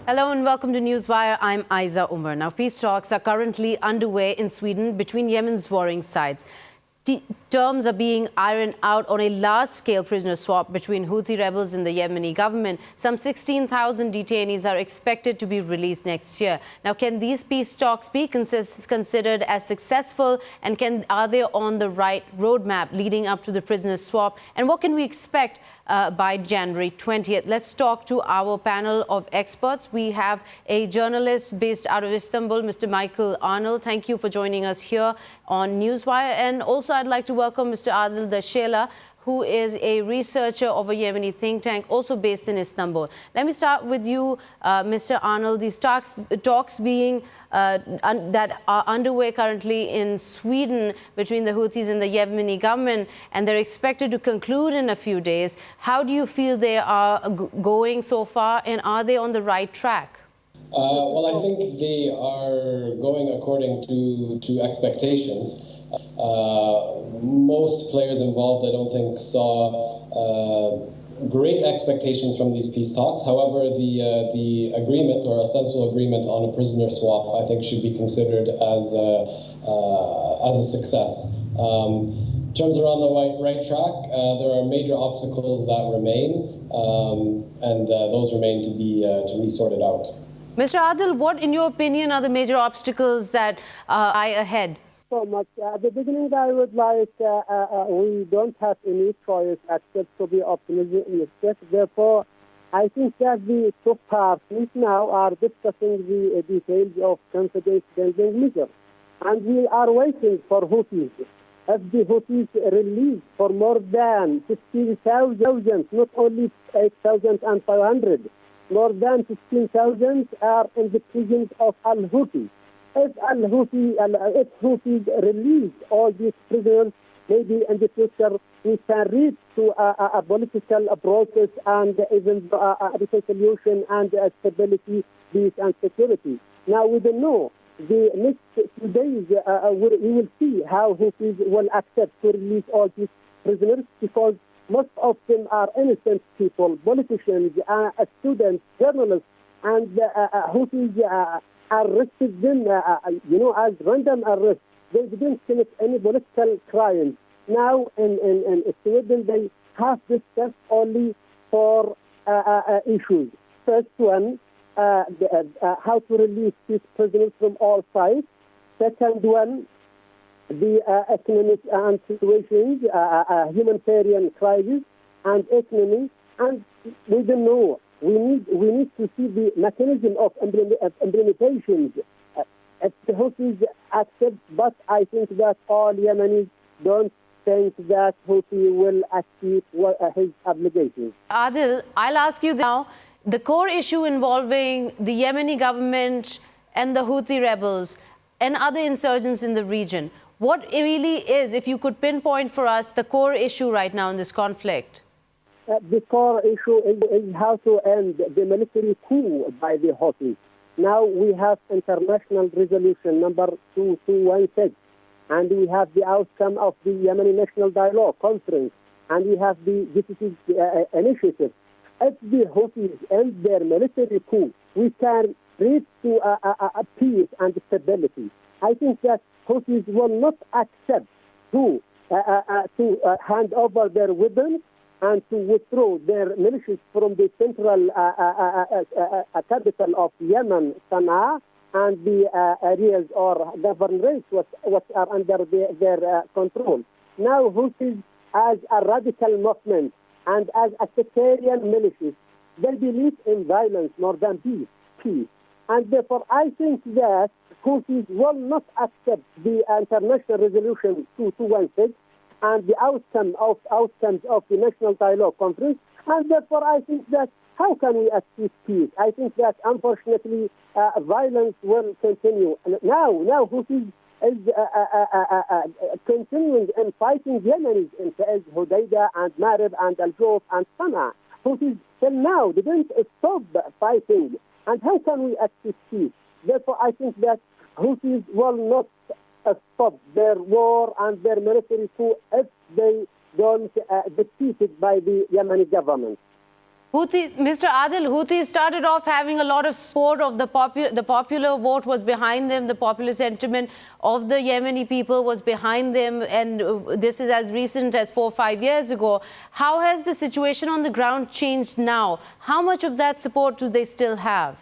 Hello and welcome to Newswire. I'm Ayza Omer. Now, peace talks are currently underway in Sweden between Yemen's warring sides. Terms are being ironed out on a large-scale prisoner swap between Houthi rebels and the Yemeni government. Some 16,000 detainees are expected to be released next year. Now, can these peace talks be considered as successful, and are they on the right roadmap leading up to the prisoner swap? And what can we expect by January 20th? Let's talk to our panel of experts. We have a journalist based out of Istanbul, Mr. Michael Arnold. Thank you for joining us here on Newswire. And also, I'd like to welcome Mr. Adil, who is a researcher of a Yemeni think tank, also based in Istanbul. Let me start with you, Mr. Arnold. These talks being that are underway currently in Sweden between the Houthis and the Yemeni government, and they're expected to conclude in a few days. How do you feel they are going so far, and are they on the right track? Well, I think they are going according to expectations. Most players involved, I don't think, saw great expectations from these peace talks. However, the agreement, or ostensible agreement, on a prisoner swap, I think should be considered as a success. Terms are on the right track. There are major obstacles that remain, and those remain to be sorted out. Mr. Adil, what, in your opinion, are the major obstacles that lie ahead? So much. At the beginning, I would like, we don't have any choice except to be optimistic. Therefore, I think that the two parties now are discussing the details of confidence-building measures. And we are waiting for Houthis. If the Houthis release for more than 15,000, not only 8,500, more than 15,000 are in the prisons of Al-Houthi. If Houthis release all these prisoners, maybe in the future we can reach to a political process and even a reconciliation and stability, peace and security. Now we don't know. The next few days we will see how Houthis will accept to release all these prisoners, because most of them are innocent people, politicians, students, journalists, and Houthis arrested them, as random arrests. They didn't commit any political crimes. Now, in Sweden, they have discussed only four issues. First one, how to release these prisoners from all sides. Second one, the economic situations, humanitarian crisis, and economy. And we don't know. We need to see the mechanism of implementation. If the Houthis accept, but I think that all Yemenis don't think that Houthi will achieve his obligations. Adil, I'll ask you now, the core issue involving the Yemeni government and the Houthi rebels and other insurgents in the region, what it really is, if you could pinpoint for us, the core issue right now in this conflict? The core issue is how to end the military coup by the Houthis. Now we have international resolution number 2216, and we have the outcome of the Yemeni National Dialogue Conference, and we have the GCC initiative. If the Houthis end their military coup, we can reach to a peace and stability. I think that Houthis will not accept to hand over their weapons and to withdraw their militias from the central capital of Yemen, Sana'a, and the areas or governorates which are under their control. Now, Houthis, as a radical movement and as a sectarian militias, they believe in violence more than peace. And therefore, I think that Houthis will not accept the international resolution 2216 and the outcomes of the National Dialogue Conference. And therefore, I think that how can we achieve peace? I think that, unfortunately, violence will continue. Now Houthis is continuing and fighting Yemenis in Fez, Hudaydah, and Marib, and Al-Jof, and Sana'a. Houthis till now didn't stop fighting. And how can we achieve peace? Therefore, I think that Houthis will not stop their war and their military coup if they don't defeated by the Yemeni government. Mr. Adil, Houthis started off having a lot of support of the popular vote was behind them. The popular sentiment of the Yemeni people was behind them. And this is as recent as 4 or 5 years ago. How has the situation on the ground changed now? How much of that support do they still have?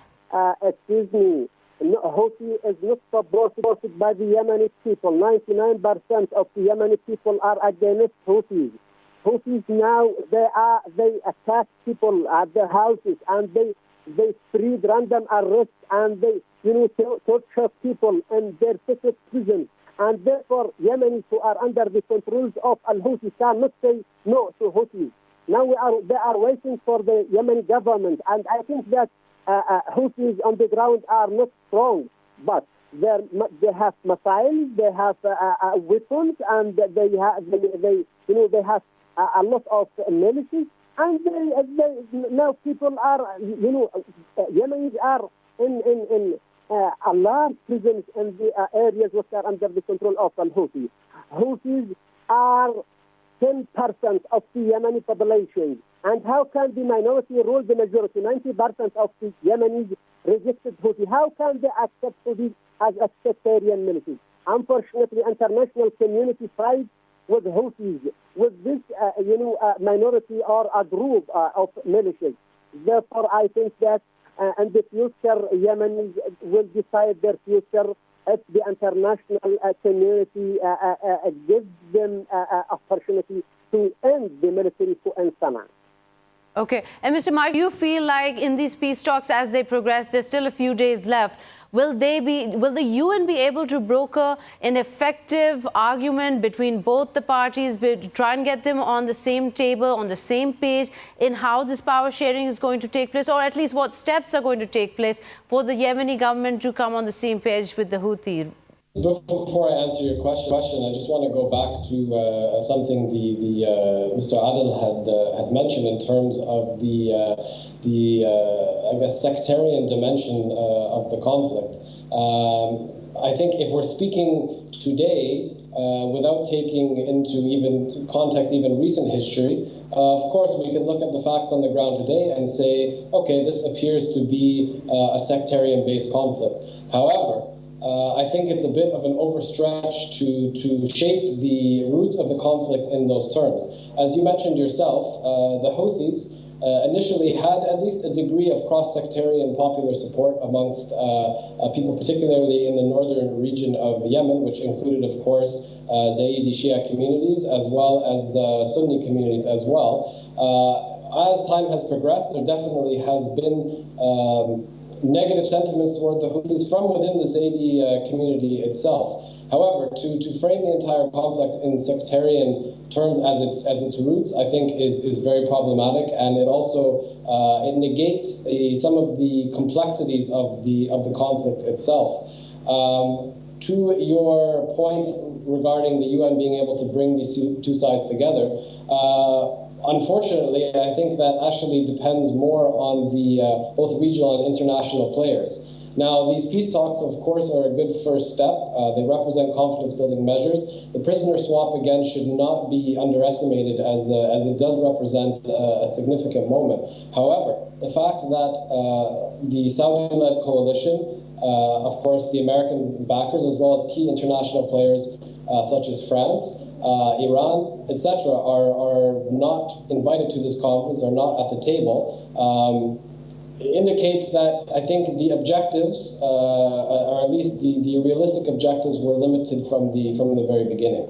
Excuse me. No, Houthi is not supported by the Yemeni people. 99% of the Yemeni people are against Houthis. Houthis now, they attack people at their houses, and they spread random arrests, and they torture people in their secret prisons. And therefore, Yemenis who are under the controls of al-Houthi cannot say no to Houthis. Now they are waiting for the Yemeni government, and I think that Houthis on the ground are not strong, but they have missiles, they have weapons, and they have a lot of militias, and now people are, Yemenis are in a large presence in the areas which are under the control of al-Houthi. Houthis are 10% of the Yemeni population. And how can the minority rule the majority? 90% of the Yemenis rejected Houthi. How can they accept Houthis as a sectarian military? Unfortunately, international community sides with Houthis, with this minority or a group of militias. Therefore, I think that in the future, Yemenis will decide their future if the international community gives them opportunity to end the military coup in Sana'a. Okay. And Mr. Malik, do you feel like in these peace talks as they progress, there's still a few days left, will the UN be able to broker an effective argument between both the parties, to try and get them on the same table, on the same page in how this power sharing is going to take place, or at least what steps are going to take place for the Yemeni government to come on the same page with the Houthi? Before I answer your question, I just want to go back to something Mr. Adil had mentioned in terms of the I guess sectarian dimension of the conflict. I think if we're speaking today without taking into even context, even recent history, of course we can look at the facts on the ground today and say, okay, this appears to be a sectarian-based conflict. However, I think it's a bit of an overstretch to shape the roots of the conflict in those terms. As you mentioned yourself, the Houthis initially had at least a degree of cross-sectarian popular support amongst people, particularly in the northern region of Yemen, which included, of course, Zaidi Shia communities as well as Sunni communities as well. As time has progressed, there definitely has been negative sentiments toward the Houthis from within the Zaidi community itself. However, to frame the entire conflict in sectarian terms as its roots, I think is very problematic, and it also it negates some of the complexities of the conflict itself. To your point regarding the UN being able to bring these two sides together, unfortunately, I think that actually depends more on the both regional and international players. Now, these peace talks, of course, are a good first step. They represent confidence-building measures. The prisoner swap, again, should not be underestimated as it does represent a significant moment. However, the fact that the Saudi-led coalition, of course, the American backers, as well as key international players such as France, Iran, etc., are not invited to this conference, are not at the table, indicates that I think the objectives, or at least the realistic objectives, were limited from the very beginning.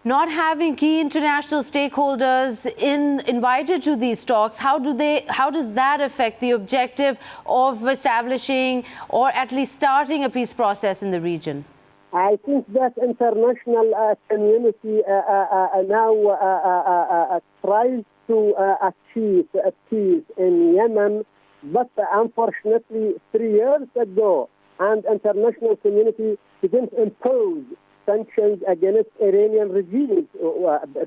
Not having key international stakeholders invited to these talks, how does that affect the objective of establishing or at least starting a peace process in the region? I think that international community now tries to achieve peace in Yemen, but unfortunately 3 years ago, and international community didn't impose sanctions against Iranian regime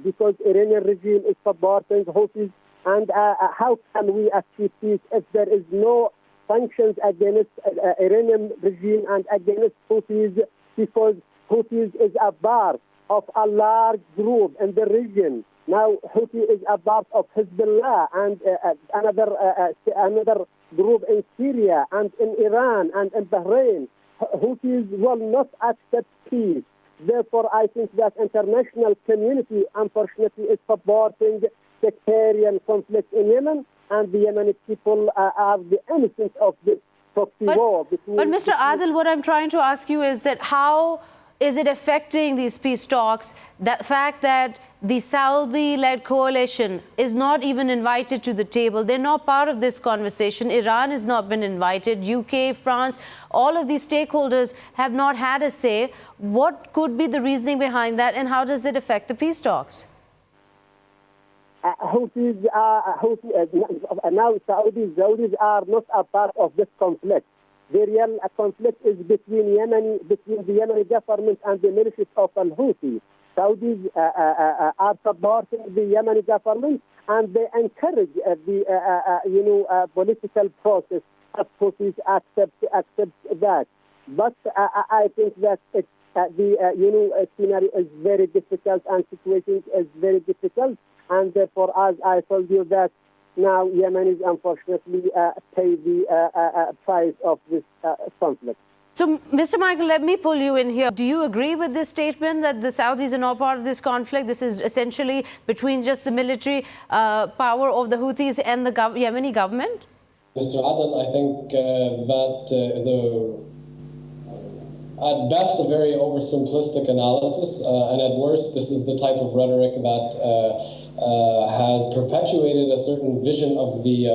because Iranian regime is supporting Houthis. And how can we achieve peace if there is no sanctions against Iranian regime and against Houthis? Because Houthis is a part of a large group in the region Now, Houthi is a part of Hezbollah and another group in Syria and in Iran and in Bahrain. Houthis will not accept peace. Therefore, I think that international community, unfortunately, is supporting sectarian conflict in Yemen, and the Yemeni people are the innocents of this proxy war. But Mr. Adil, what I'm trying to ask you is that how is it affecting these peace talks, that fact that the Saudi-led coalition is not even invited to the table? They're not part of this conversation. Iran has not been invited. UK, France, all of these stakeholders have not had a say. What could be the reasoning behind that, and how does it affect the peace talks? Houthis now Saudis are not a part of this conflict. The real conflict is between the Yemeni government and the militias of al-Houthi. Saudis are supporting the Yemeni government, and they encourage the political process as Houthis accept that. But I think that the scenario is very difficult and situation is very difficult, and therefore, as I told you, that now Yemenis unfortunately pay the price of this conflict. So, Mr. Michael, let me pull you in here. Do you agree with this statement that the Saudis are not part of this conflict? This is essentially between just the military power of the Houthis and the Yemeni government? Mr. Adil, I think that is at best a very oversimplistic analysis, and at worst, this is the type of rhetoric that has perpetuated a certain vision of the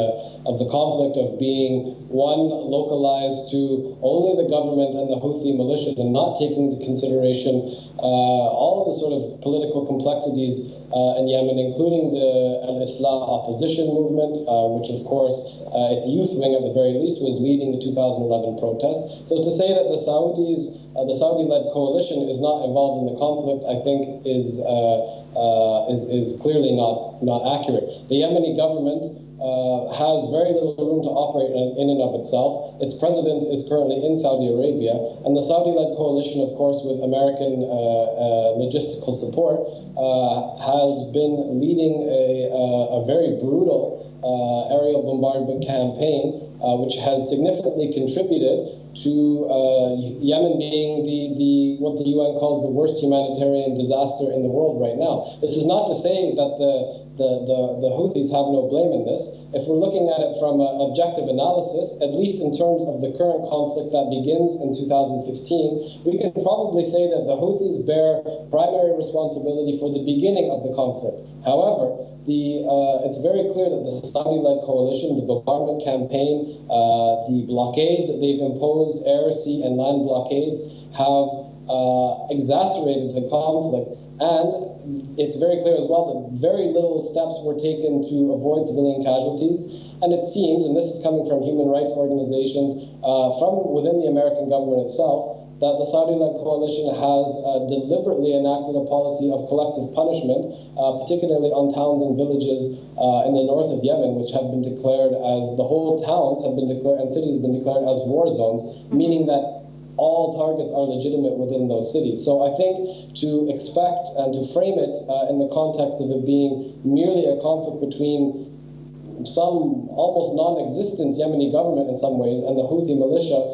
conflict of being one localized to only the government and the Houthi militias, and not taking into consideration all of the sort of political complexities in Yemen, including the al-Islah opposition movement, which of course its youth wing at the very least was leading the 2011 protests. So to say that the Saudi-led coalition is not involved in the conflict, I think is clearly not accurate. The Yemeni government has very little room to operate in and of itself. Its president is currently in Saudi Arabia, and the Saudi-led coalition, of course, with American logistical support, has been leading a very brutal aerial bombardment campaign, which has significantly contributed to Yemen being what the UN calls the worst humanitarian disaster in the world right now. This is not to say that the Houthis have no blame in this. If we're looking at it from an objective analysis, at least in terms of the current conflict that begins in 2015, we can probably say that the Houthis bear primary responsibility for the beginning of the conflict. However, it's very clear that the Saudi-led coalition, the bombardment campaign, the blockades that they've imposed, air, sea, and land blockades, have exacerbated the conflict. And it's very clear as well that very little steps were taken to avoid civilian casualties. And it seems, and this is coming from human rights organizations, from within the American government itself, that the Saudi-led coalition has deliberately enacted a policy of collective punishment, particularly on towns and villages in the north of Yemen, which have been declared as, the whole towns have been declared, and cities have been declared as war zones, meaning that all targets are legitimate within those cities. So I think to expect and to frame it in the context of it being merely a conflict between some almost non-existent Yemeni government in some ways and the Houthi militia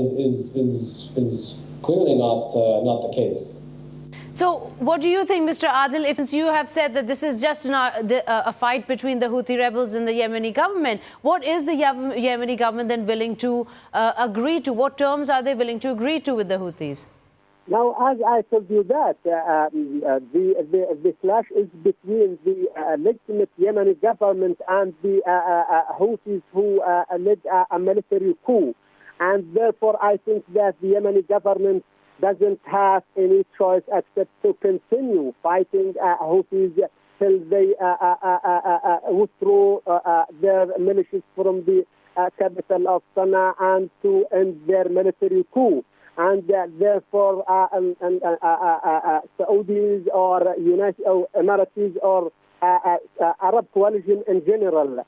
is clearly not the case. So what do you think, Mr. Adil, if you have said that this is just a fight between the Houthi rebels and the Yemeni government, what is the Yemeni government then willing to agree to? What terms are they willing to agree to with the Houthis? Now, as I told you that, the clash is between the legitimate Yemeni government and the Houthis who led a military coup. And therefore, I think that the Yemeni government doesn't have any choice except to continue fighting Houthis till they withdraw their militias from the capital of Sana'a and to end their military coup. And therefore, Saudis or United Emirates or Arab coalition in general,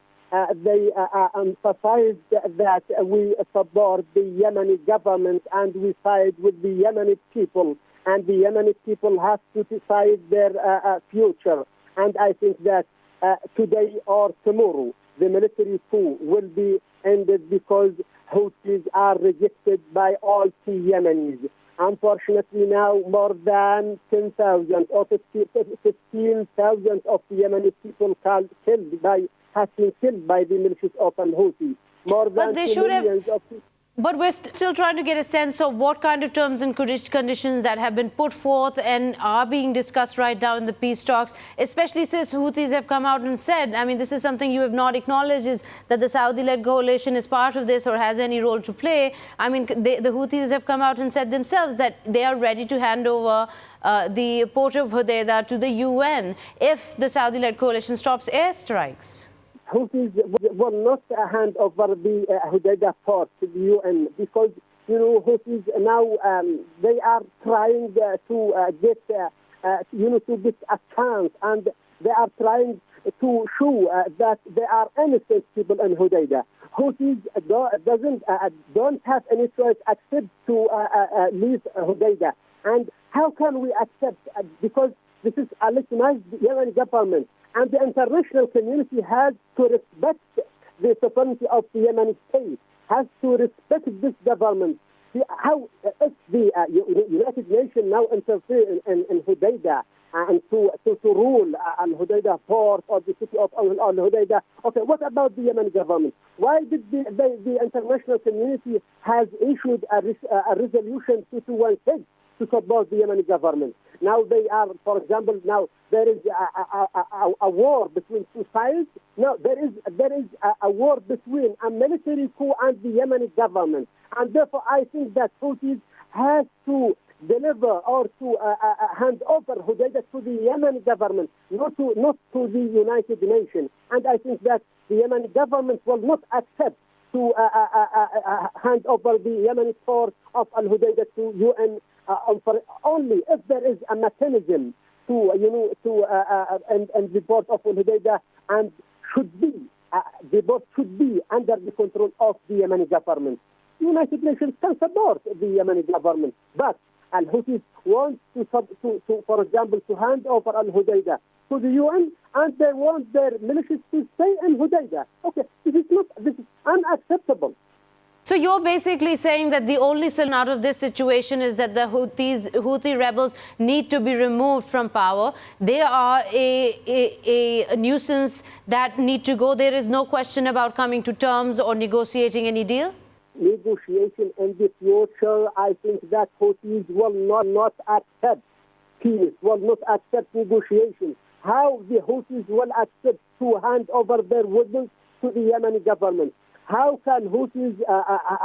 they emphasized that we support the Yemeni government and we side with the Yemeni people, and the Yemeni people have to decide their future. And I think that today or tomorrow, the military coup will be ended because Houthis are rejected by all key Yemenis. Unfortunately, now more than 10,000 or 15,000 of the Yemeni people have been killed by the militias of al-Houthi. More than 2 million of people. But we're still trying to get a sense of what kind of terms and conditions that have been put forth and are being discussed right now in the peace talks, especially since Houthis have come out and said, I mean, this is something you have not acknowledged, is that the Saudi-led coalition is part of this or has any role to play. I mean, the Houthis have come out and said themselves that they are ready to hand over the port of Hodeidah to the UN if the Saudi-led coalition stops airstrikes. Houthis will not hand over the Hodeidah port to the UN because, Houthis now they are trying to get, to get a chance, and they are trying to show that there are innocent people in Hodeidah. Houthis don't have any choice except to leave Hodeidah. And how can we accept? Because this is a legitimized Yemeni government. And the international community has to respect the sovereignty of the Yemeni state, has to respect this government. How if the United Nations now interfere in Hodeidah and to rule al-Hodeidah port or the city of al-Hodeidah, okay, what about the Yemeni government? Why did the international community has issued a resolution 2216 to support the Yemeni government? Now they are, for example, now there is a war between two sides. No, there is a war between a military coup and the Yemeni government. And therefore, I think that Houthis has to deliver or to hand over Hodeidah to the Yemeni government, not to the United Nations. And I think that the Yemeni government will not accept to hand over the Yemeni port of al-Hodeidah to UN. Only if there is a mechanism to and the port of al-Hodeidah and the port should be under the control of the Yemeni government. The United Nations can support the Yemeni government, but al-Houthis want to, for example, to hand over al-Hodeidah to the UN, and they want their militias to stay in Hodeidah. Okay, this is unacceptable. So you're basically saying that the only solution out of this situation is that the Houthi rebels need to be removed from power. They are a nuisance that need to go. There is no question about coming to terms or negotiating any deal? Negotiation in the future, I think that Houthis will not accept peace, will not accept negotiation. How the Houthis will accept to hand over their weapons to the Yemeni government? How can Houthis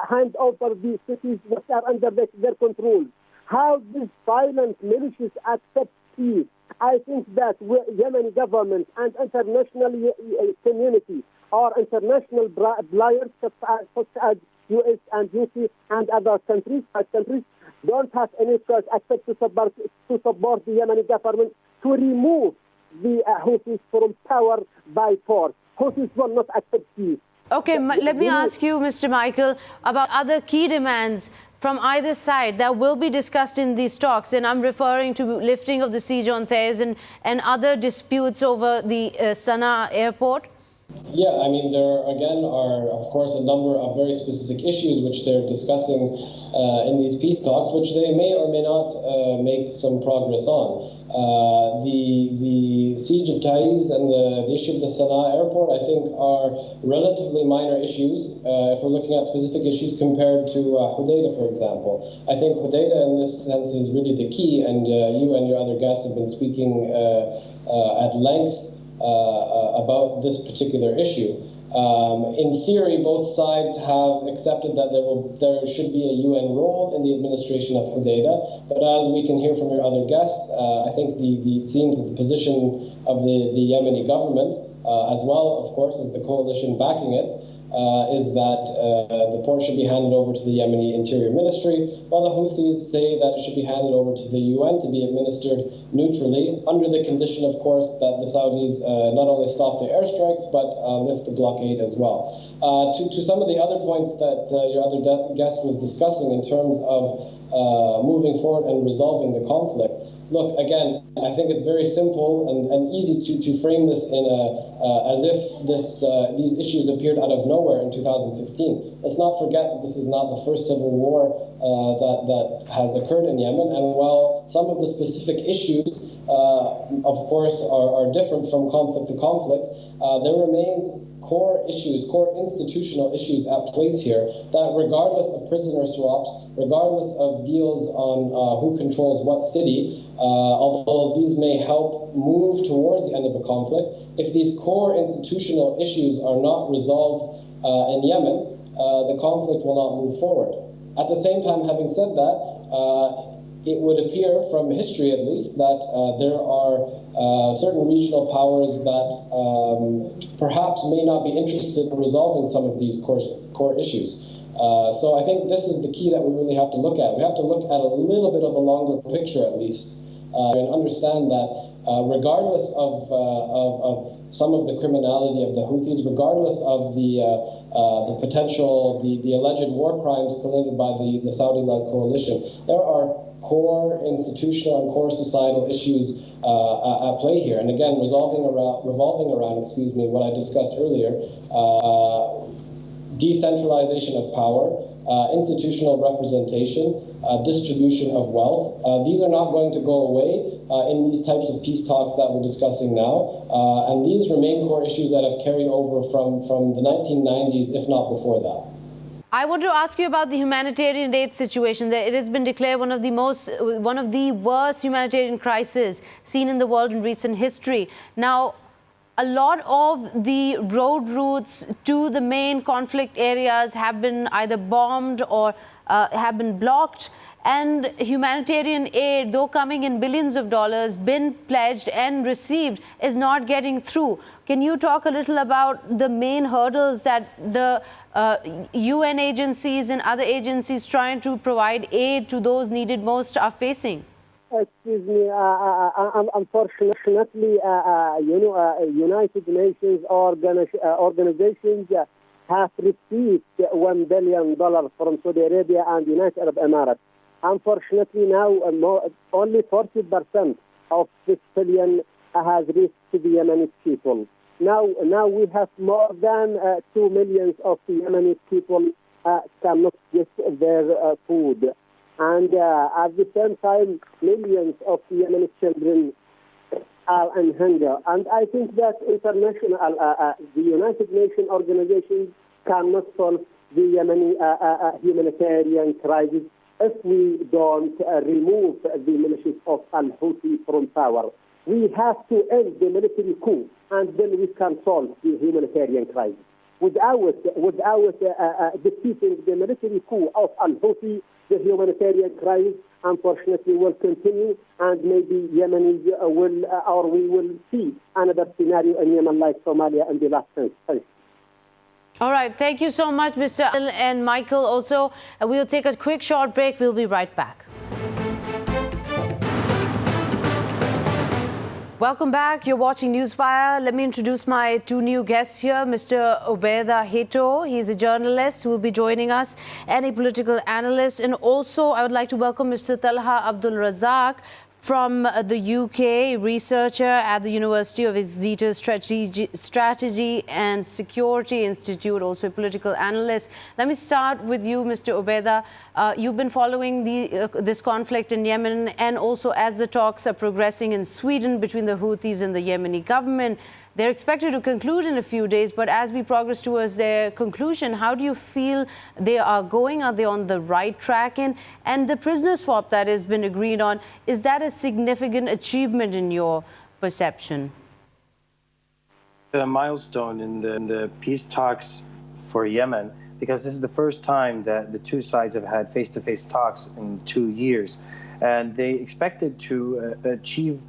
hand over the cities which are under their control? How these violent militias accept peace? I think that Yemeni government and international community or international players such as US and UK and other countries don't have any choice except to support the Yemeni government to remove the Houthis from power by force. Houthis will not accept peace. Okay, let me ask you, Mr. Michael, about other key demands from either side that will be discussed in these talks. And I'm referring to lifting of the siege on Taiz and other disputes over the Sana'a airport. Yeah, I mean, there again are, of course, a number of very specific issues which they're discussing in these peace talks, which they may or may not make some progress on. The siege of Taiz and the issue of the Sana'a airport, I think, are relatively minor issues if we're looking at specific issues compared to Hodeidah, for example. I think Hodeidah in this sense is really the key, and you and your other guests have been speaking at length about this particular issue. In theory, both sides have accepted that there should be a UN role in the administration of Hodeidah, but as we can hear from your other guests, I think it seems that the position of the Yemeni government, as well, of course, as the coalition backing it, is that the port should be handed over to the Yemeni Interior Ministry, while the Houthis say that it should be handed over to the UN to be administered neutrally, under the condition, of course, that the Saudis not only stop the airstrikes, but lift the blockade as well. To some of the other points that your other guest was discussing in terms of moving forward and resolving the conflict, look, again, I think it's very simple and easy to frame this in as if these issues appeared out of nowhere in 2015. Let's not forget that this is not the first civil war that has occurred in Yemen. And while some of the specific issues, of course, are different from conflict to conflict, there remains core issues, core institutional issues at place here that, regardless of prisoner swaps, regardless of deals on who controls what city, although these may help move towards the end of a conflict, if these core institutional issues are not resolved in Yemen, the conflict will not move forward. At the same time, having said that, it would appear from history, at least, that there are certain regional powers that perhaps may not be interested in resolving some of these core issues. So I think this is the key that we really have to look at. We have to look at a little bit of a longer picture, at least, and understand that regardless of some of the criminality of the Houthis, regardless of the potential, the alleged war crimes committed by the Saudi-led coalition, there are core institutional and core societal issues at play here. And again, revolving around what I discussed earlier, decentralization of power, institutional representation, distribution of wealth. These are not going to go away in these types of peace talks that we're discussing now. And these remain core issues that have carried over from the 1990s, if not before that. I want to ask you about the humanitarian aid situation. It has been declared one of the worst humanitarian crises seen in the world in recent history. Now, a lot of the road routes to the main conflict areas have been either bombed or have been blocked. And humanitarian aid, though coming in billions of dollars, been pledged and received, is not getting through. Can you talk a little about the main hurdles that the UN agencies and other agencies trying to provide aid to those needed most are facing? Excuse me. Unfortunately, United Nations organizations have received $1 billion from Saudi Arabia and United Arab Emirates. Unfortunately, now only 40% of this billion has reached to the Yemeni people. Now we have more than 2 million of the Yemeni people cannot get their food. And at the same time, millions of the Yemeni children are in hunger. And I think that the United Nations organizations cannot solve the Yemeni humanitarian crisis if we don't remove the militias of al-Houthi from power. We have to end the military coup, and then we can solve the humanitarian crisis. Without defeating the military coup of al-Houthi, the humanitarian crisis, unfortunately, will continue, and maybe Yemenis we will see another scenario in Yemen like Somalia in the last century. All right. Thank you so much, Mr. and Michael. Also, we'll take a quick short break. We'll be right back. Welcome back. You're watching Newswire. Let me introduce my two new guests here. Mr. Haider, he's a journalist who will be joining us, and a political analyst. And also, I would like to welcome Mr. Talha Abdul Razak from the UK, researcher at the University of Exeter Strategy and Security Institute, also a political analyst. Let me start with you, Mr. Haider. You've been following this conflict in Yemen, and also as the talks are progressing in Sweden between the Houthis and the Yemeni government. They're expected to conclude in a few days, but as we progress towards their conclusion, how do you feel they are going? Are they on the right track? And the prisoner swap that has been agreed on, is that a significant achievement in your perception? A milestone in the peace talks for Yemen, because this is the first time that the two sides have had face-to-face talks in 2 years. And they expected to achieve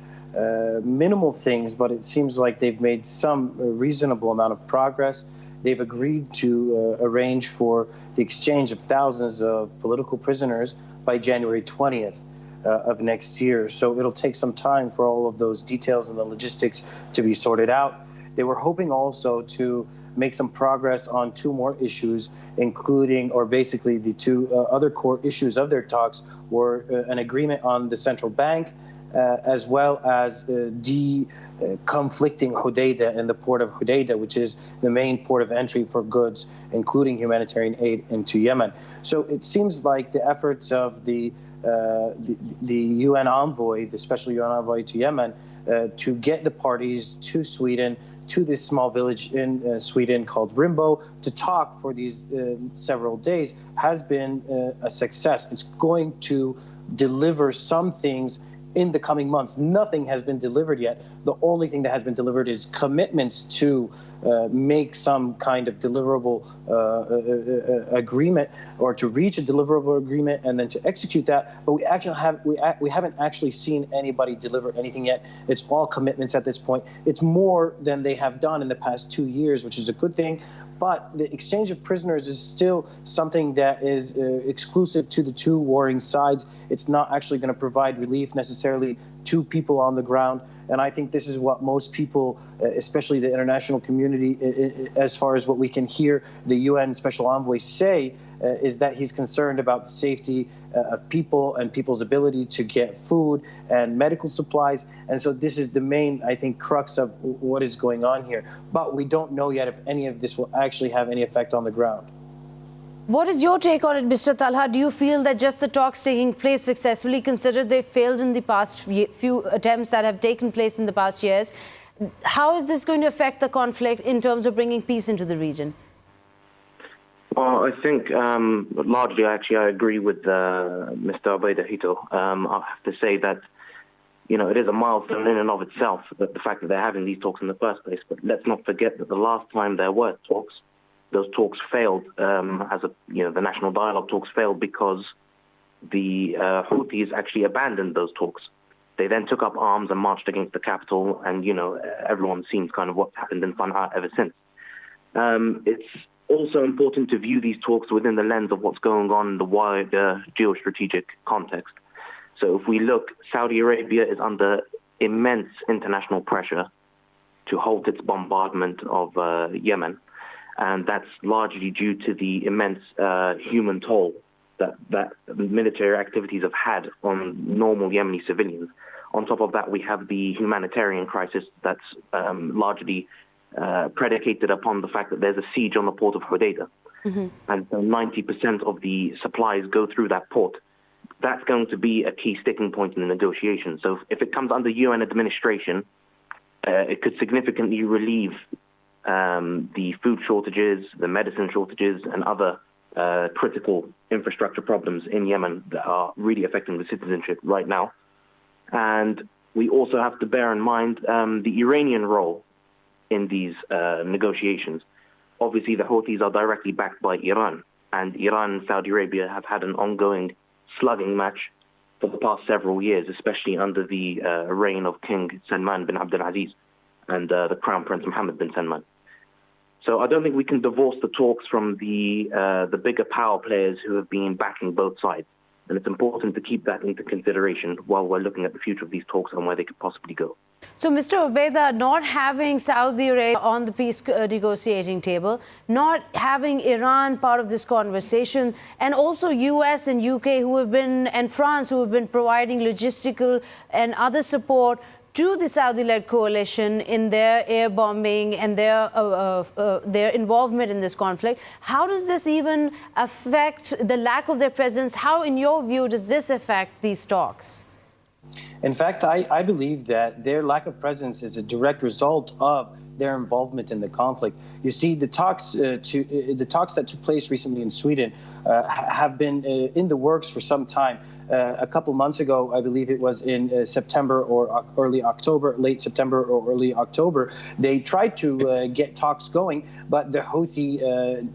minimal things, but it seems like they've made some reasonable amount of progress. They've agreed to arrange for the exchange of thousands of political prisoners by January 20th of next year. So it'll take some time for all of those details and the logistics to be sorted out. They were hoping also to make some progress on two more issues, including, or basically the two other core issues of their talks were an agreement on the central bank as well as conflicting Hudaydah and the port of Hudaydah, which is the main port of entry for goods, including humanitarian aid into Yemen. So it seems like the efforts of the UN envoy, the special UN envoy to Yemen, to get the parties to Sweden, to this small village in Sweden called Rimbo, to talk for these several days, has been a success. It's going to deliver some things in the coming months. Nothing has been delivered yet. The only thing that has been delivered is commitments to make some kind of deliverable agreement, or to reach a deliverable agreement and then to execute that. But we haven't actually seen anybody deliver anything yet. It's all commitments at this point. It's more than they have done in the past 2 years, which is a good thing. But the exchange of prisoners is still something that is exclusive to the two warring sides. It's not actually going to provide relief necessarily to people on the ground. And I think this is what most people, especially the international community, as far as what we can hear the UN Special Envoy say, is that he's concerned about the safety of people and people's ability to get food and medical supplies. And so this is the main, I think, crux of what is going on here. But we don't know yet if any of this will actually have any effect on the ground. What is your take on it, Mr. Talha? Do you feel that just the talks taking place successfully, considered they failed in the past few attempts that have taken place in the past years, how is this going to affect the conflict in terms of bringing peace into the region? Well, I think largely, actually, I agree with Mr. Ayza. I have to say that, it is a milestone in and of itself, that the fact that they're having these talks in the first place. But let's not forget that the last time there were talks, those talks failed. The national dialogue talks failed because the Houthis actually abandoned those talks. They then took up arms and marched against the capital, and everyone's seen kind of what's happened in Sana'a ever since. It's also important to view these talks within the lens of what's going on in the wider geostrategic context. So if we look, Saudi Arabia is under immense international pressure to halt its bombardment of Yemen. And that's largely due to the immense human toll that military activities have had on normal Yemeni civilians. On top of that, we have the humanitarian crisis that's largely predicated upon the fact that there's a siege on the port of Hudaydah. Mm-hmm. And so 90% of the supplies go through that port. That's going to be a key sticking point in the negotiation. So if it comes under UN administration, it could significantly relieve the food shortages, the medicine shortages, and other critical infrastructure problems in Yemen that are really affecting the citizenship right now. And we also have to bear in mind the Iranian role in these negotiations. Obviously, the Houthis are directly backed by Iran, and Iran and Saudi Arabia have had an ongoing slugging match for the past several years, especially under the reign of King Salman bin Abdulaziz and the Crown Prince Mohammed bin Salman. So I don't think we can divorce the talks from the bigger power players who have been backing both sides. And it's important to keep that into consideration while we're looking at the future of these talks and where they could possibly go. So, Mr. Ayza, not having Saudi Arabia on the peace negotiating table, not having Iran part of this conversation, and also US and UK and France who have been providing logistical and other support to the Saudi-led coalition in their air bombing and their involvement in this conflict. How does this even affect the lack of their presence? How, in your view, does this affect these talks? In fact, I believe that their lack of presence is a direct result of their involvement in the conflict. You see, the talks that took place recently in Sweden have been in the works for some time. A couple months ago, I believe it was in September or early October, late September or early October, they tried to get talks going, but the Houthi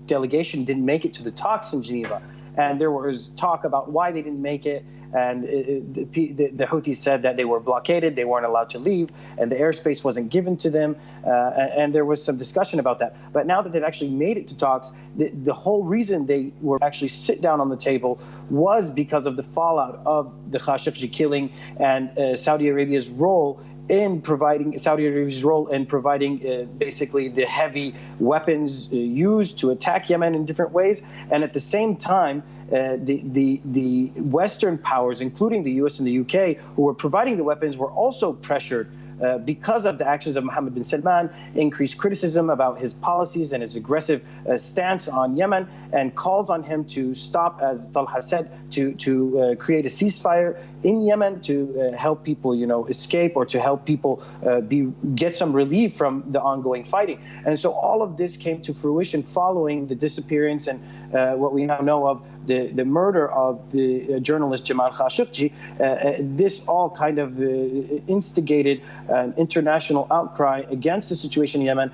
delegation didn't make it to the talks in Geneva. And there was talk about why they didn't make it. And the Houthis said that they were blockaded, they weren't allowed to leave, and the airspace wasn't given to them. And there was some discussion about that. But now that they've actually made it to talks, the whole reason they were actually sit down on the table was because of the fallout of the Khashoggi killing and Saudi Arabia's role in providing Saudi Arabia's role in providing basically the heavy weapons used to attack Yemen in different ways, and at the same time, the Western powers, including the US and the UK, who were providing the weapons, were also pressured because of the actions of Mohammed bin Salman, increased criticism about his policies and his aggressive stance on Yemen, and calls on him to stop, as Talha said, to create a ceasefire in Yemen to help people, escape, or to help people get some relief from the ongoing fighting. And so all of this came to fruition following the disappearance and what we now know of the murder of the journalist Jamal Khashoggi. This all kind of instigated an international outcry against the situation in Yemen,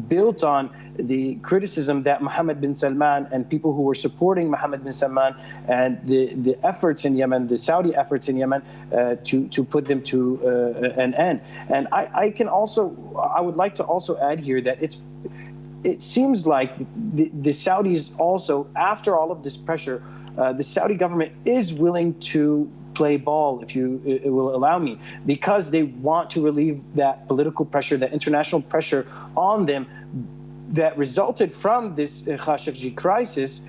built on the criticism that Mohammed bin Salman and people who were supporting Mohammed bin Salman and the efforts in Yemen, the Saudi efforts in Yemen, to put them to an end. And I would like to also add here that it seems like the Saudis also, after all of this pressure, the Saudi government is willing to play ball, if you will allow me, because they want to relieve that political pressure, that international pressure on them that resulted from this Khashoggi crisis.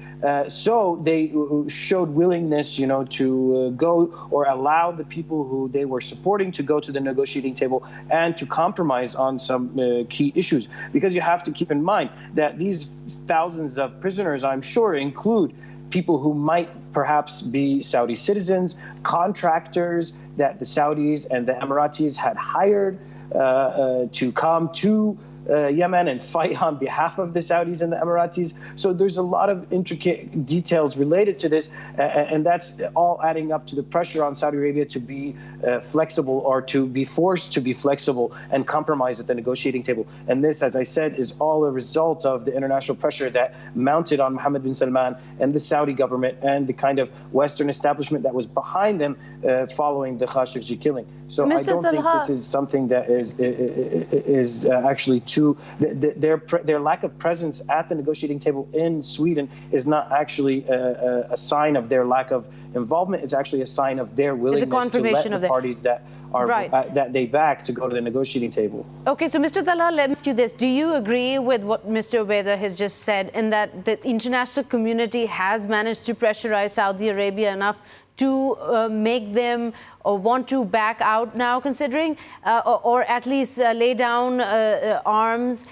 So they showed willingness, to go or allow the people who they were supporting to go to the negotiating table and to compromise on some key issues. Because you have to keep in mind that these thousands of prisoners, I'm sure, include people who might perhaps be Saudi citizens, contractors that the Saudis and the Emiratis had hired to come to Yemen and fight on behalf of the Saudis and the Emiratis. So there's a lot of intricate details related to this, and that's all adding up to the pressure on Saudi Arabia to be flexible, or to be forced to be flexible and compromise at the negotiating table. And this, as I said, is all a result of the international pressure that mounted on Mohammed bin Salman and the Saudi government and the kind of Western establishment that was behind them following the Khashoggi killing. So I don't think this is something that is actually their lack of presence at the negotiating table in Sweden is not actually a sign of their lack of involvement. It's actually a sign of their willingness to let the parties that are that they back to go to the negotiating table. Okay, so Mr. Talha, let me ask you this. Do you agree with what Mr. Ayza has just said, in that the international community has managed to pressurize Saudi Arabia enough to make them want to back out now, considering, or at least lay down arms,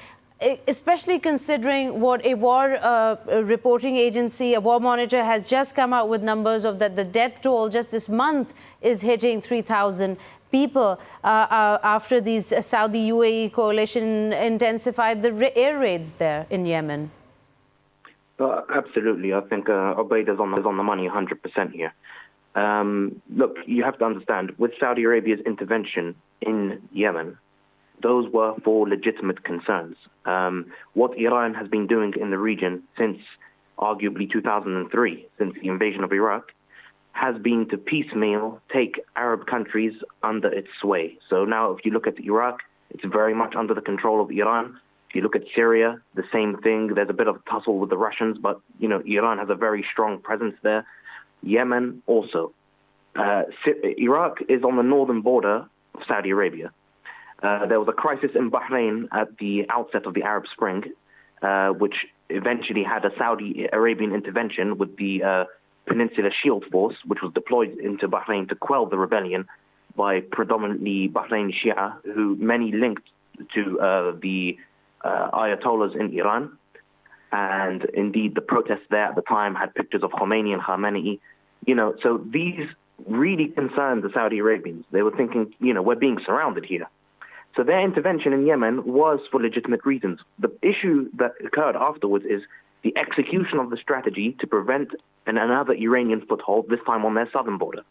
especially considering what a war reporting agency, a war monitor, has just come out with numbers of that the death toll just this month is hitting 3,000 people after these Saudi UAE coalition intensified the air raids there in Yemen? Absolutely. I think Ayza is on the money 100% here. Look, you have to understand, with Saudi Arabia's intervention in Yemen, those were for legitimate concerns. What Iran has been doing in the region since arguably 2003, since the invasion of Iraq, has been to piecemeal take Arab countries under its sway. So now if you look at Iraq, it's very much under the control of Iran. If you look at Syria, the same thing. There's a bit of a tussle with the Russians, but Iran has a very strong presence there. Yemen also. Iraq is on the northern border of Saudi Arabia. There was a crisis in Bahrain at the outset of the Arab Spring, which eventually had a Saudi Arabian intervention with the Peninsula Shield Force, which was deployed into Bahrain to quell the rebellion by predominantly Bahraini Shia, who many linked to the Ayatollahs in Iran. And indeed, the protests there at the time had pictures of Khomeini and Khamenei. So these really concerned the Saudi Arabians. They were thinking, we're being surrounded here. So their intervention in Yemen was for legitimate reasons. The issue that occurred afterwards is the execution of the strategy to prevent another Iranian foothold, this time on their southern border.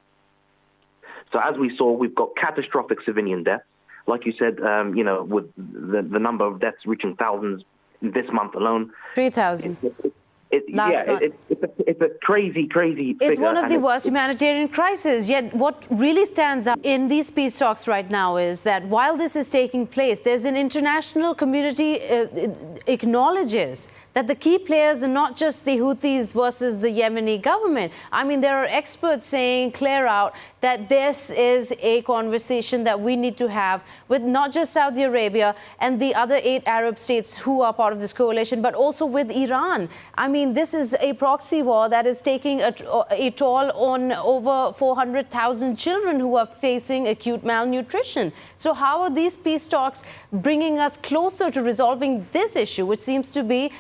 So as we saw, we've got catastrophic civilian deaths. Like you said, with the number of deaths reaching thousands this month alone. 3,000. It's a crazy figure. It's one of the worst humanitarian crises. Yet what really stands out in these peace talks right now is that while this is taking place, there's an international community acknowledges that the key players are not just the Houthis versus the Yemeni government. I mean, there are experts saying clear out that this is a conversation that we need to have with not just Saudi Arabia and the other 8 Arab states who are part of this coalition, but also with Iran. I mean, this is a proxy war that is taking a toll on over 400,000 children who are facing acute malnutrition. So how are these peace talks bringing us closer to resolving this issue, which seems to be,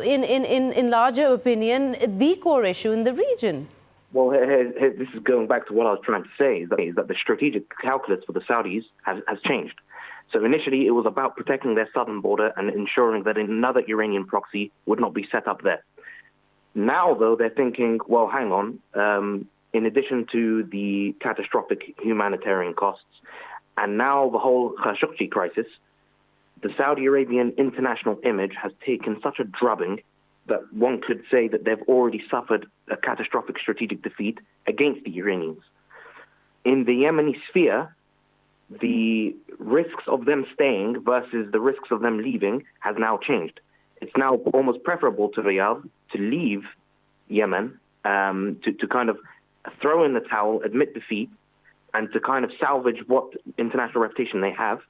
in larger opinion, the core issue in the region? Well, this is going back to what I was trying to say, is that the strategic calculus for the Saudis has changed. So initially, it was about protecting their southern border and ensuring that another Iranian proxy would not be set up there. Now, though, they're thinking, well, hang on, in addition to the catastrophic humanitarian costs, and now the whole Khashoggi crisis, the Saudi Arabian international image has taken such a drubbing that one could say that they've already suffered a catastrophic strategic defeat against the Iranians. In the Yemeni sphere, the risks of them staying versus the risks of them leaving has now changed. It's now almost preferable to Riyadh to leave Yemen, to kind of throw in the towel, admit defeat, and to kind of salvage what international reputation they have,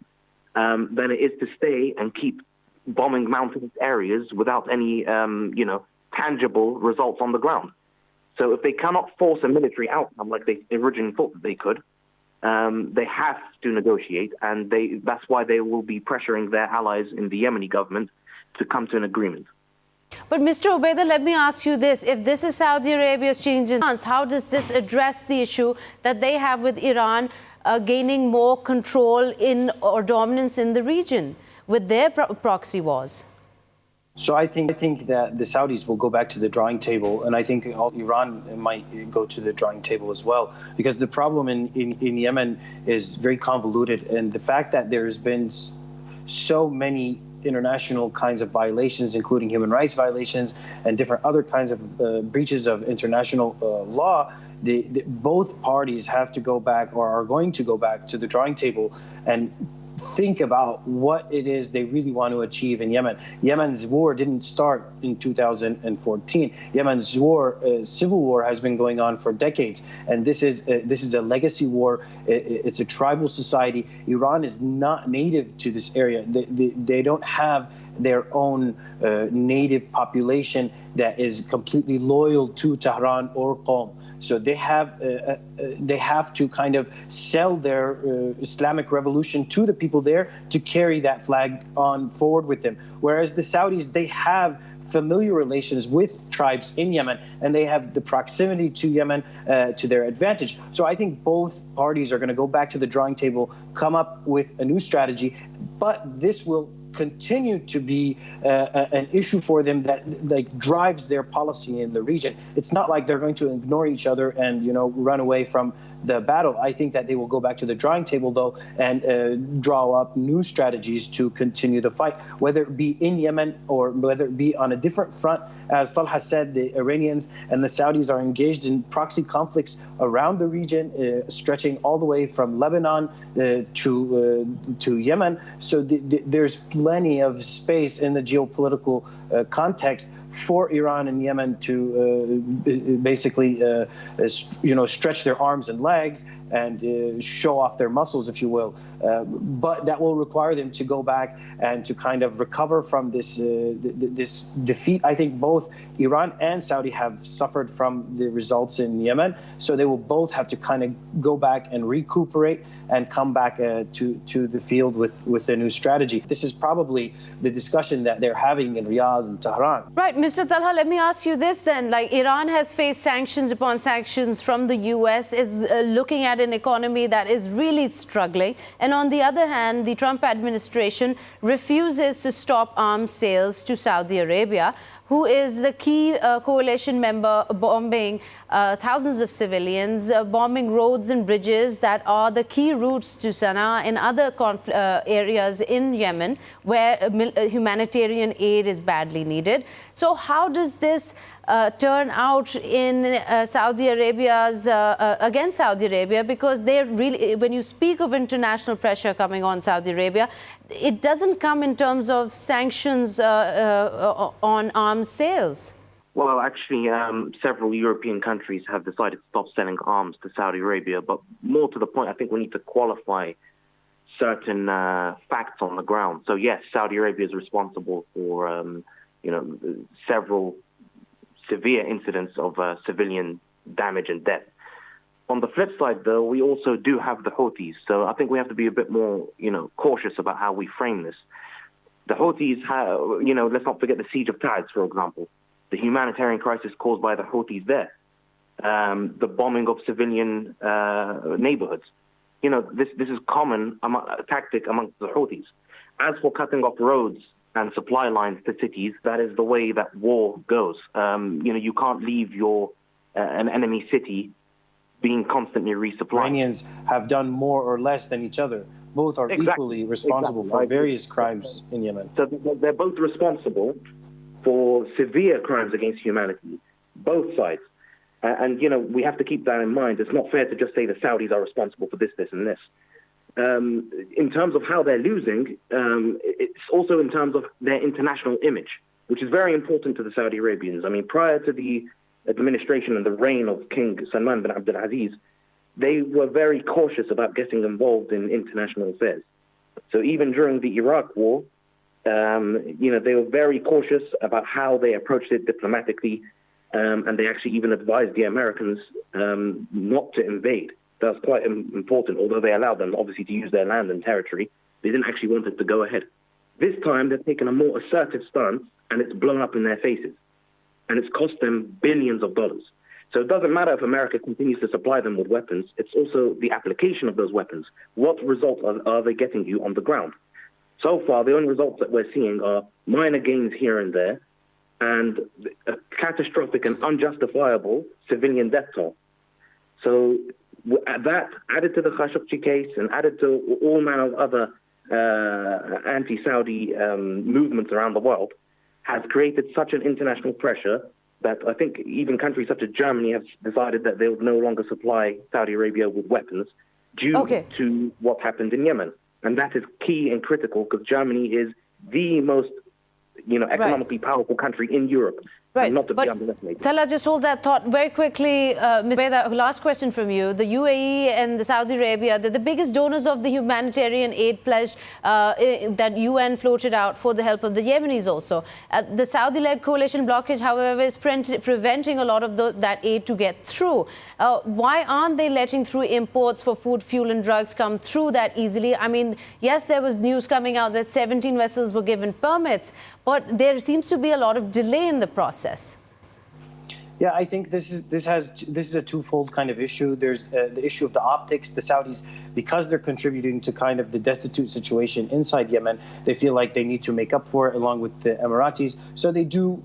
than it is to stay and keep bombing mountainous areas without any, tangible results on the ground. So if they cannot force a military outcome like they originally thought that they could, they have to negotiate, and that's why they will be pressuring their allies in the Yemeni government to come to an agreement. But Mr. Ubaidah, let me ask you this. If this is Saudi Arabia's change in stance, how does this address the issue that they have with Iran gaining more control in or dominance in the region with their proxy wars? So I think that the Saudis will go back to the drawing table, and I think Iran might go to the drawing table as well, because the problem in Yemen is very convoluted, and the fact that there's been so many international kinds of violations, including human rights violations and different other kinds of breaches of international law, both parties have to go back, or are going to go back to the drawing table and think about what it is they really want to achieve in Yemen. Yemen's war didn't start in 2014. Yemen's civil war has been going on for decades, and this is a legacy war. It's a tribal society. Iran is not native to this area. They don't have their own native population that is completely loyal to Tehran or Qom. So they have to kind of sell their Islamic revolution to the people there to carry that flag on forward with them. Whereas the Saudis, they have familiar relations with tribes in Yemen, and they have the proximity to Yemen to their advantage. So I think both parties are going to go back to the drawing table, come up with a new strategy, but this will continue to be an issue for them that drives their policy in the region. It's not like they're going to ignore each other and run away from the battle. I think that they will go back to the drawing table, though, and draw up new strategies to continue the fight, whether it be in Yemen or whether it be on a different front. As Talha said, the Iranians and the Saudis are engaged in proxy conflicts around the region, stretching all the way from Lebanon to Yemen. So there's plenty of space in the geopolitical context for Iran and Yemen to basically, stretch their arms and legs and show off their muscles, if you will. But that will require them to go back and to kind of recover from this defeat. I think both Iran and Saudi have suffered from the results in Yemen, so they will both have to kind of go back and recuperate and come back to the field with a new strategy. This is probably the discussion that they're having in Riyadh and Tehran. Right, Mr. Talha, let me ask you this then. Like, Iran has faced sanctions upon sanctions from the U.S., is looking at an economy that is really struggling. And on the other hand, the Trump administration refuses to stop arms sales to Saudi Arabia, who is the key coalition member, bombing thousands of civilians, bombing roads and bridges that are the key routes to Sana'a and other areas in Yemen where humanitarian aid is badly needed. So how does this turn out in Saudi Arabia's against Saudi Arabia? Because they're really, when you speak of international pressure coming on Saudi Arabia, it doesn't come in terms of sanctions on arms sales. Well, actually, several European countries have decided to stop selling arms to Saudi Arabia. But more to the point, I think we need to qualify certain facts on the ground. So yes, Saudi Arabia is responsible for several severe incidents of civilian damage and death. On the flip side, though, we also do have the Houthis. So I think we have to be a bit more, cautious about how we frame this. The Houthis, let's not forget the siege of Taiz, for example. The humanitarian crisis caused by the Houthis there. The bombing of civilian neighborhoods. This is common tactic amongst the Houthis. As for cutting off roads and supply lines to cities, that is the way that war goes. You can't leave an enemy city being constantly resupplied. Iranians have done more or less than each other. Both are equally responsible for various crimes in Yemen. So they're both responsible for severe crimes against humanity, both sides. And we have to keep that in mind. It's not fair to just say the Saudis are responsible for this, and this. In terms of how they're losing, it's also in terms of their international image, which is very important to the Saudi Arabians. I mean, prior to the administration and the reign of King Salman bin Abdul Aziz, they were very cautious about getting involved in international affairs. So even during the Iraq war, they were very cautious about how they approached it diplomatically, and they actually even advised the Americans not to invade. That's quite important, although they allowed them, obviously, to use their land and territory. They didn't actually want it to go ahead. This time, they've taken a more assertive stance, and it's blown up in their faces. And it's cost them billions of dollars. So it doesn't matter if America continues to supply them with weapons. It's also the application of those weapons. What results are they getting you on the ground? So far, the only results that we're seeing are minor gains here and there and a catastrophic and unjustifiable civilian death toll. So that, added to the Khashoggi case and added to all manner of other anti-Saudi movements around the world, has created such an international pressure that I think even countries such as Germany have decided that they will no longer supply Saudi Arabia with weapons due to what happened in Yemen. And that is key and critical because Germany is the most economically powerful country in Europe. Right, not to be underestimated. Tala, just hold that thought very quickly. Ms. Beda, last question from you. The UAE and the Saudi Arabia, they're the biggest donors of the humanitarian aid pledge that UN floated out for the help of the Yemenis also. The Saudi-led coalition blockage, however, is preventing a lot of that aid to get through. Why aren't they letting through imports for food, fuel and drugs come through that easily? I mean, yes, there was news coming out that 17 vessels were given permits, but there seems to be a lot of delay in the process. Yeah, I think this is a twofold kind of issue. There's the issue of the optics. The Saudis, because they're contributing to kind of the destitute situation inside Yemen, they feel like they need to make up for it along with the Emiratis. So they do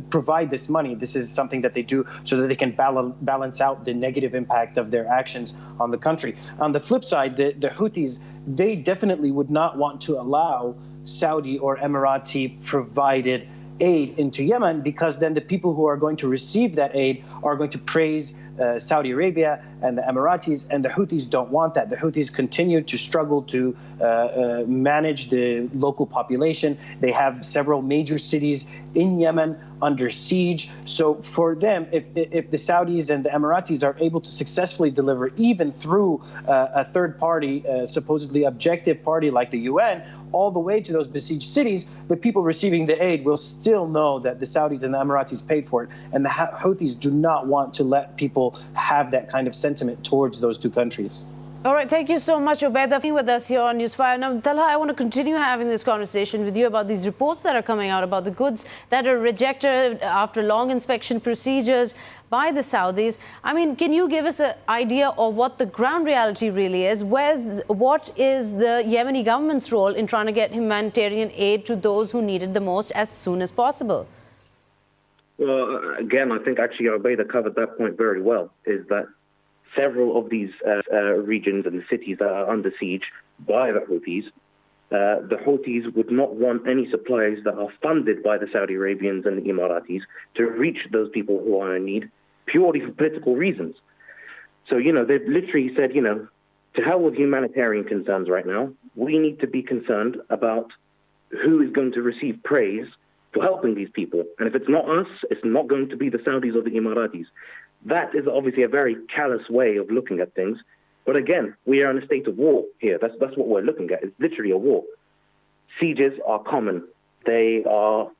provide this money. This is something that they do so that they can balance out the negative impact of their actions on the country. On the flip side, the Houthis, they definitely would not want to allow Saudi or Emirati provided aid into Yemen, because then the people who are going to receive that aid are going to praise Saudi Arabia and the Emiratis, and the Houthis don't want that. The Houthis continue to struggle to manage the local population. They have several major cities in Yemen under siege. So for them, if the Saudis and the Emiratis are able to successfully deliver, even through a third party, supposedly objective party like the UN, all the way to those besieged cities, the people receiving the aid will still know that the Saudis and the Emiratis paid for it. And the Houthis do not want to let people have that kind of sentiment towards those two countries. All right, thank you so much, Ubaid, for being with us here on Newsfire. Now, Talha, I want to continue having this conversation with you about these reports that are coming out about the goods that are rejected after long inspection procedures by the Saudis. I mean, can you give us an idea of what the ground reality really is? What is the Yemeni government's role in trying to get humanitarian aid to those who need it the most as soon as possible? Well, again, I think actually Ubaid covered that point very well, is that several of these regions and cities that are under siege by the Houthis would not want any supplies that are funded by the Saudi Arabians and the Emiratis to reach those people who are in need purely for political reasons. So, they've literally said, to hell with humanitarian concerns right now. We need to be concerned about who is going to receive praise for helping these people. And if it's not us, it's not going to be the Saudis or the Emiratis. That is obviously a very callous way of looking at things. But again, we are in a state of war here. That's what we're looking at. It's literally a war. Sieges are common. They are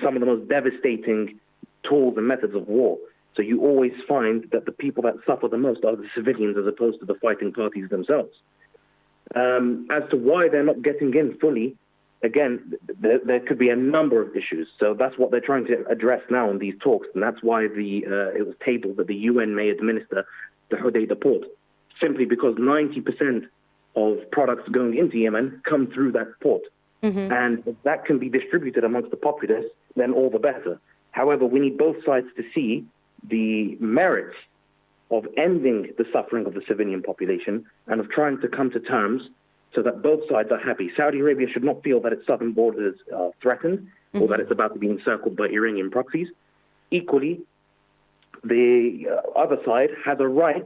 some of the most devastating tools and methods of war. So you always find that the people that suffer the most are the civilians as opposed to the fighting parties themselves. As to why they're not getting in fully, again, there could be a number of issues. So that's what they're trying to address now in these talks. And that's why it was tabled that the UN may administer the Haider port, simply because 90% of products going into Yemen come through that port. Mm-hmm. And if that can be distributed amongst the populace, then all the better. However, we need both sides to see the merits of ending the suffering of the civilian population and of trying to come to terms so that both sides are happy. Saudi Arabia should not feel that its southern borders are threatened or that it's about to be encircled by Iranian proxies. Equally, the other side has a right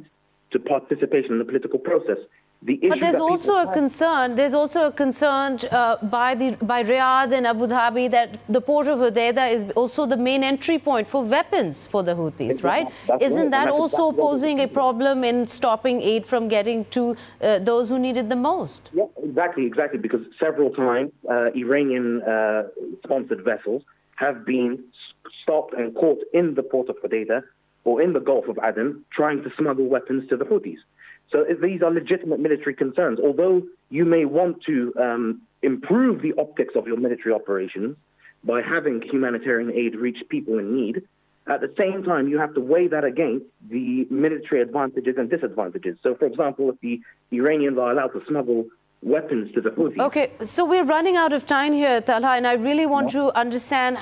to participation in the political process. But there's also a concern. There's also a concern by Riyadh and Abu Dhabi that the port of Haider is also the main entry point for weapons for the Houthis, right? Isn't that also posing a problem in stopping aid from getting to those who need it the most? Yeah, exactly. Because several times Iranian-sponsored vessels have been stopped and caught in the port of Haider or in the Gulf of Aden trying to smuggle weapons to the Houthis. So these are legitimate military concerns. Although you may want to improve the optics of your military operations by having humanitarian aid reach people in need, at the same time, you have to weigh that against the military advantages and disadvantages. So, for example, if the Iranians are allowed to smuggle weapons to the Houthis. Okay, so we're running out of time here, Talha, and I really want to understand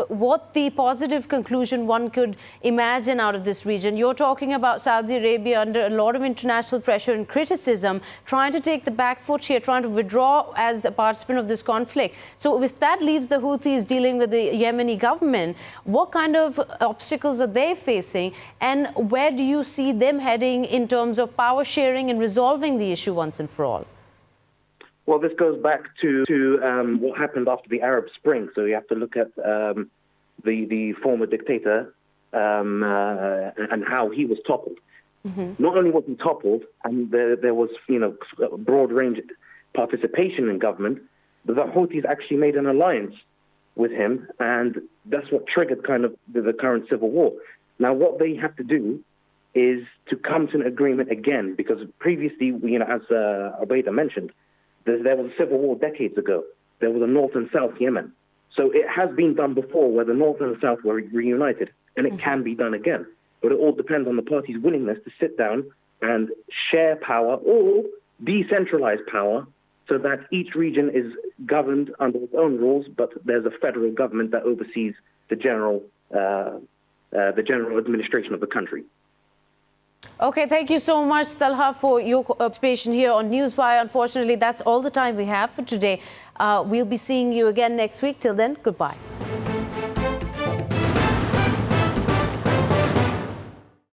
what the positive conclusion one could imagine out of this region. You're talking about Saudi Arabia under a lot of international pressure and criticism, trying to take the back foot here, trying to withdraw as a participant of this conflict. So if that leaves the Houthis dealing with the Yemeni government, what kind of obstacles are they facing, and where do you see them heading in terms of power sharing and resolving the issue once and for all? Well, this goes back to what happened after the Arab Spring. So you have to look at the former dictator and how he was toppled. Mm-hmm. Not only was he toppled, and there was broad range participation in government, but the Houthis actually made an alliance with him, and that's what triggered kind of the current civil war. Now, what they have to do is to come to an agreement again, because previously, as Ubaid mentioned, there was a civil war decades ago. There was a North and South Yemen. So it has been done before where the North and the South were reunited, and it can be done again. But it all depends on the parties' willingness to sit down and share power or decentralize power so that each region is governed under its own rules, but there's a federal government that oversees the general administration of the country. Okay, thank you so much, Talha, for your participation here on Newswire. Unfortunately, that's all the time we have for today. We'll be seeing you again next week. Till then, goodbye.